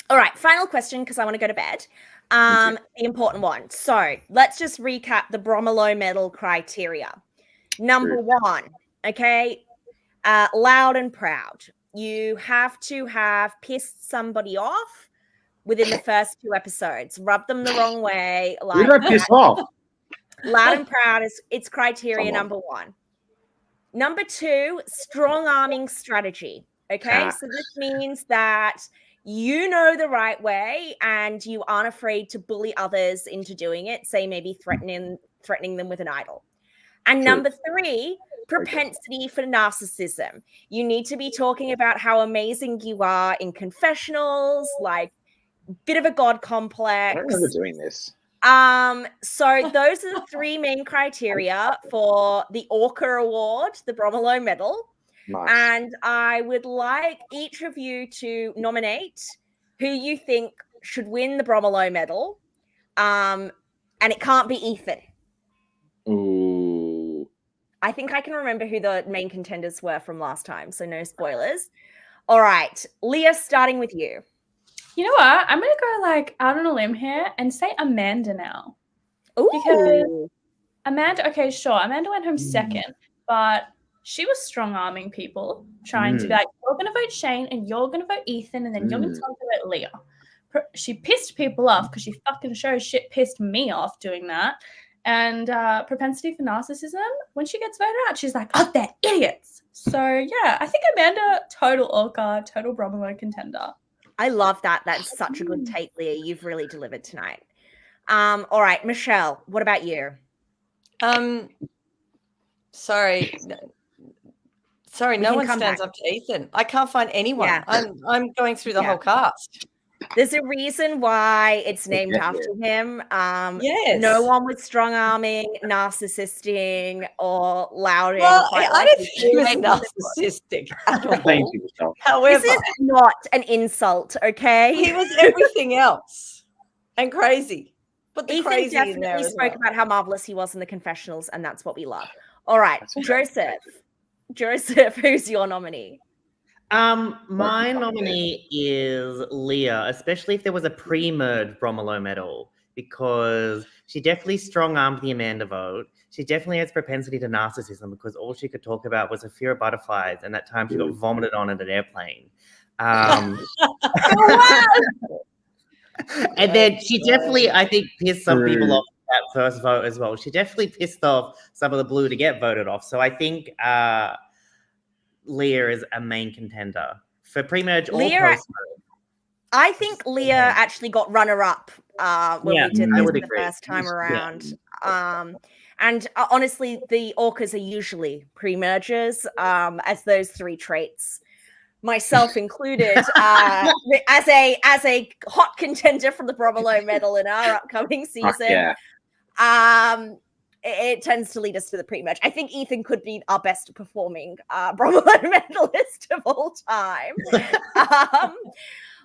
All right, final question because I want to go to bed. The important one. So let's just recap the Bromilow medal criteria. Number one, okay, loud and proud. You have to have pissed somebody off within the first 2 episodes. Rub them the wrong way.
Like you piss off.
Loud and proud is it's criteria number one. Number 2, strong arming strategy. Okay, so this means that you know the right way and you aren't afraid to bully others into doing it, say maybe threatening them with an idol. And number 3, propensity for narcissism. You need to be talking about how amazing you are in confessionals, like bit of a god complex.
I don't remember doing this.
So those are the 3 main criteria for the ORCA award, the Bromilow medal.
Nice.
And I would like each of you to nominate who you think should win the Bromilow medal. And it can't be Ethan.
Ooh.
I think I can remember who the main contenders were from last time, so no spoilers. All right, Leah, starting with you.
You know what? I'm going to go like out on a limb here and say Amanda now.
Ooh.
Because Amanda went home second, but she was strong-arming people, trying to be like, you're going to vote Shane and you're going to vote Ethan and then you're going to talk about Leah. She pissed people off because she fucking sure as shit pissed me off doing that. And propensity for narcissism, when she gets voted out, she's like, oh, they're idiots. So, yeah, I think Amanda, total ORCA, total Bromilow contender.
I love that. That's such a good take, Leah. You've really delivered tonight. All right, Michelle, what about you?
Sorry, no one stands up to Ethan. I can't find anyone. Yeah. I'm going through the whole cast.
There's a reason why it's named after him.
Yes.
No one with strong arming, narcissistic, or loud.
Well, I don't think he was narcissistic at all.
Thank you, Michelle.
However, this is not an insult, okay?
He was everything else and crazy. But the
Ethan
crazy
definitely
in there
spoke about how marvelous he was in the confessionals, and that's what we love. All right, Joseph, who's your nominee?
My nominee is Leah, especially if there was a pre-merge Bromilow medal, because she definitely strong-armed the Amanda vote. She definitely has propensity to narcissism because all she could talk about was a fear of butterflies, and that time she got vomited on at an airplane. And then she definitely, I think, pissed some people off that first vote as well. She definitely pissed off some of the blue to get voted off. So I think Leah is a main contender for pre-merge or
Leah-
post-merge.
I think Leah actually got runner-up when
Yeah,
we did
I
this
would
the
agree.
first time
Yeah.
around. And honestly, the orcas are usually pre-mergers, as those three traits, myself included, as a hot contender from the Bromilow medal in our upcoming
Fuck
season.
yeah.
It tends to lead us to the pre-merge. I think Ethan could be our best performing Bromilow medalist of all time.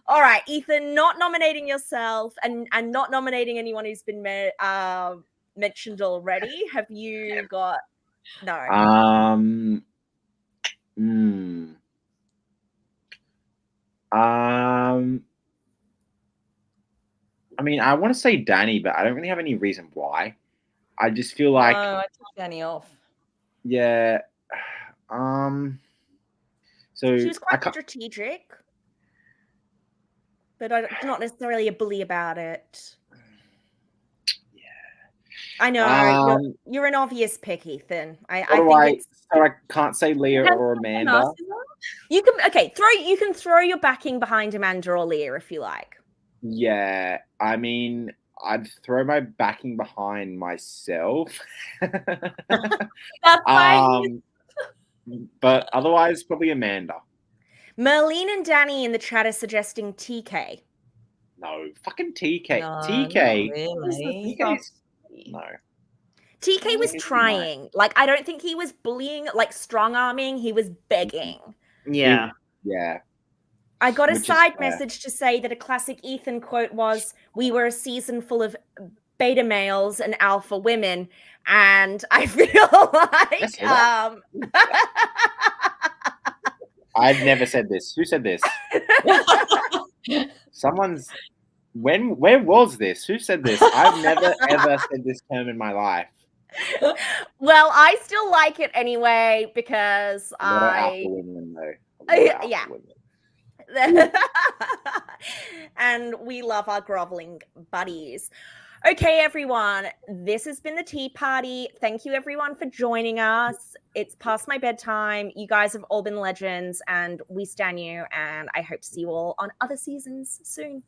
All right, Ethan, not nominating yourself and not nominating anyone who's been mentioned already. Have you got no?
I mean, I want to say Danny, but I don't really have any reason why. I just feel like,
No, I took Danny off.
yeah. So
She was quite strategic, but not necessarily a bully about it.
Yeah.
I know you're an obvious pick, Ethan. I think it's.
So I can't say Leah or Amanda.
You can throw your backing behind Amanda or Leah if you like.
Yeah, I mean, I'd throw my backing behind myself.
That's fine.
But otherwise, probably Amanda.
Merlene and Danny in the chat are suggesting TK.
No, fucking TK.
No,
TK.
really.
No.
TK was trying. Like, I don't think he was bullying, like strong-arming. He was begging.
Yeah.
Yeah.
I got a side message to say that a classic Ethan quote was, "We were a season full of beta males and alpha women," and I feel like
I've never said this. Who said this? Someone's. Where was this? Who said this? I've never ever said this term in my life.
Well, I still like it anyway because
Alpha women, though.
Yeah. And we love our groveling buddies. Okay, everyone, this has been the tea party. Thank you, everyone, for joining us. It's past my bedtime. You guys have all been legends, and we stan you, and I hope to see you all on other seasons soon.